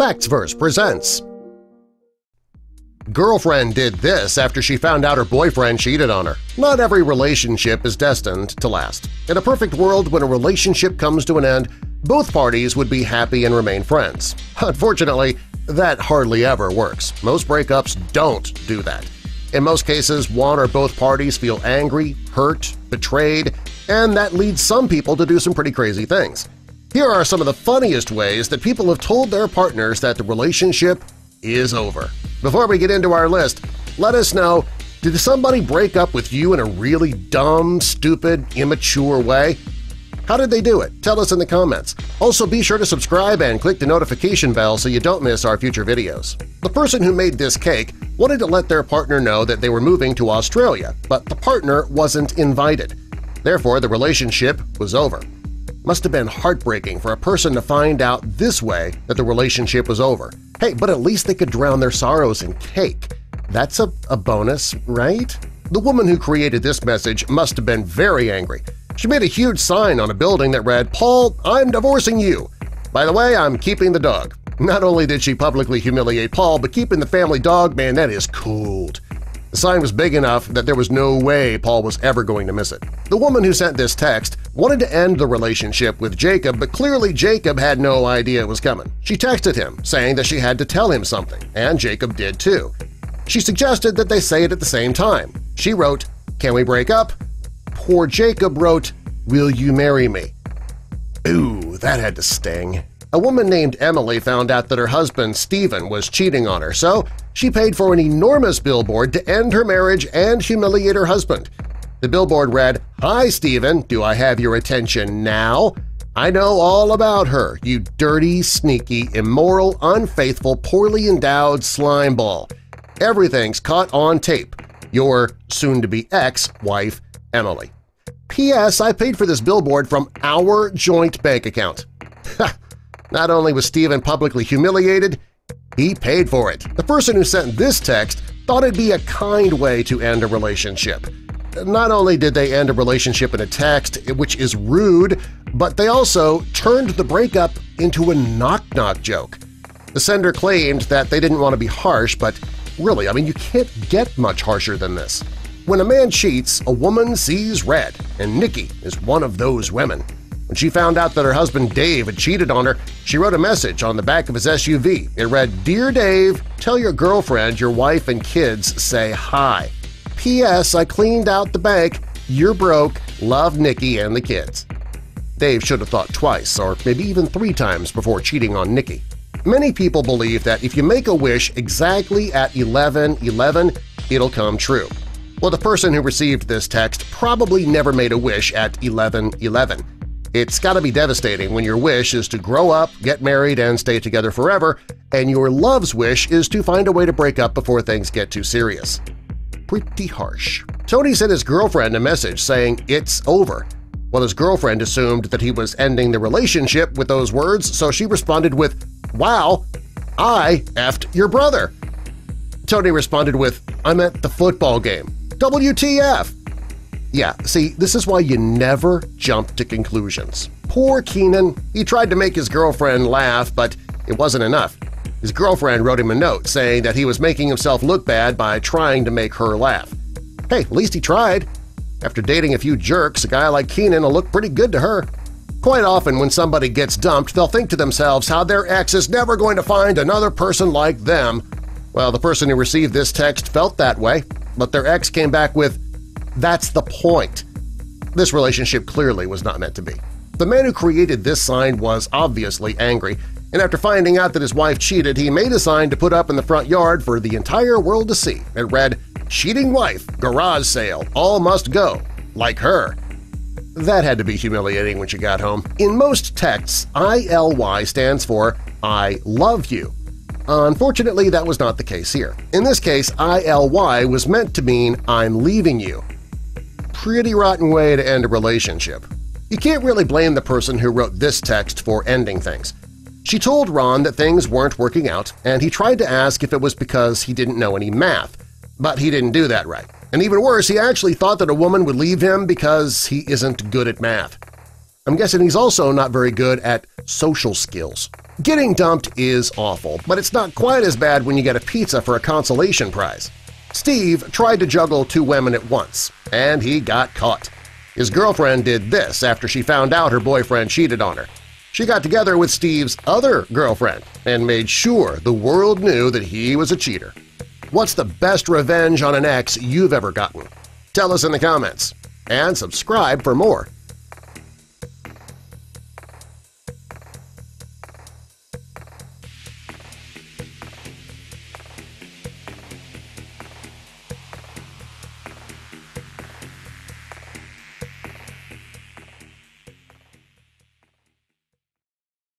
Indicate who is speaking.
Speaker 1: Factsverse presents. Girlfriend did this after she found out her boyfriend cheated on her. Not every relationship is destined to last. In a perfect world, when a relationship comes to an end, both parties would be happy and remain friends. Unfortunately, that hardly ever works. Most breakups don't do that. In most cases, one or both parties feel angry, hurt, betrayed, and that leads some people to do some pretty crazy things. Here are some of the funniest ways that people have told their partners that the relationship is over. Before we get into our list, let us know, did somebody break up with you in a really dumb, stupid, immature way? How did they do it? Tell us in the comments. Also, be sure to subscribe and click the notification bell so you don't miss our future videos. The person who made this cake wanted to let their partner know that they were moving to Australia, but the partner wasn't invited. Therefore, the relationship was over. Must have been heartbreaking for a person to find out this way that the relationship was over. Hey, but at least they could drown their sorrows in cake. That's a bonus, right? The woman who created this message must have been very angry. She made a huge sign on a building that read, "Paul, I'm divorcing you. By the way, I'm keeping the dog." Not only did she publicly humiliate Paul, but keeping the family dog, man, that is cold. The sign was big enough that there was no way Paul was ever going to miss it. The woman who sent this text wanted to end the relationship with Jacob, but clearly Jacob had no idea it was coming. She texted him, saying that she had to tell him something, and Jacob did too. She suggested that they say it at the same time. She wrote, "Can we break up?" Poor Jacob wrote, "Will you marry me?" Ooh, that had to sting. A woman named Emily found out that her husband, Stephen, was cheating on her, so she paid for an enormous billboard to end her marriage and humiliate her husband. The billboard read, "Hi, Stephen, do I have your attention now? I know all about her, you dirty, sneaky, immoral, unfaithful, poorly endowed slimeball. Everything's caught on tape. Your soon-to-be ex-wife, Emily. P.S. I paid for this billboard from our joint bank account." Not only was Stephen publicly humiliated, he paid for it. The person who sent this text thought it'd be a kind way to end a relationship. Not only did they end a relationship in a text, which is rude, but they also turned the breakup into a knock-knock joke. The sender claimed that they didn't want to be harsh, but really, I mean, you can't get much harsher than this. When a man cheats, a woman sees red, and Nikki is one of those women. When she found out that her husband Dave had cheated on her, she wrote a message on the back of his SUV. It read, "Dear Dave, tell your girlfriend your wife and kids say hi. P.S. I cleaned out the bank. You're broke. Love Nikki and the kids." Dave should have thought twice, or maybe even 3 times before cheating on Nikki. Many people believe that if you make a wish exactly at 11:11, it'll come true. Well, the person who received this text probably never made a wish at 11:11. It's gotta be devastating when your wish is to grow up, get married, and stay together forever, and your love's wish is to find a way to break up before things get too serious. Pretty harsh. Tony sent his girlfriend a message saying it's over. Well, his girlfriend assumed that he was ending the relationship with those words, so she responded with, "Wow, I effed your brother." Tony responded with, "I'm at the football game. WTF?" Yeah, see, this is why you never jump to conclusions. Poor Keenan. He tried to make his girlfriend laugh, but it wasn't enough. His girlfriend wrote him a note saying that he was making himself look bad by trying to make her laugh. Hey, at least he tried. After dating a few jerks, a guy like Keenan will look pretty good to her. Quite often when somebody gets dumped, they'll think to themselves how their ex is never going to find another person like them. Well, the person who received this text felt that way, but their ex came back with, "That's the point." This relationship clearly was not meant to be. The man who created this sign was obviously angry, and after finding out that his wife cheated, he made a sign to put up in the front yard for the entire world to see. It read, "Cheating wife, garage sale, all must go, like her." That had to be humiliating when she got home. In most texts, ILY stands for I love you. Unfortunately, that was not the case here. In this case, ILY was meant to mean I'm leaving you. Pretty rotten way to end a relationship. You can't really blame the person who wrote this text for ending things. She told Ron that things weren't working out, and he tried to ask if it was because he didn't know any math. But he didn't do that right. And even worse, he actually thought that a woman would leave him because he isn't good at math. I'm guessing he's also not very good at social skills. Getting dumped is awful, but it's not quite as bad when you get a pizza for a consolation prize. Steve tried to juggle 2 women at once, and he got caught. His girlfriend did this after she found out her boyfriend cheated on her. She got together with Steve's other girlfriend and made sure the world knew that he was a cheater. What's the best revenge on an ex you've ever gotten? Tell us in the comments, and subscribe for more.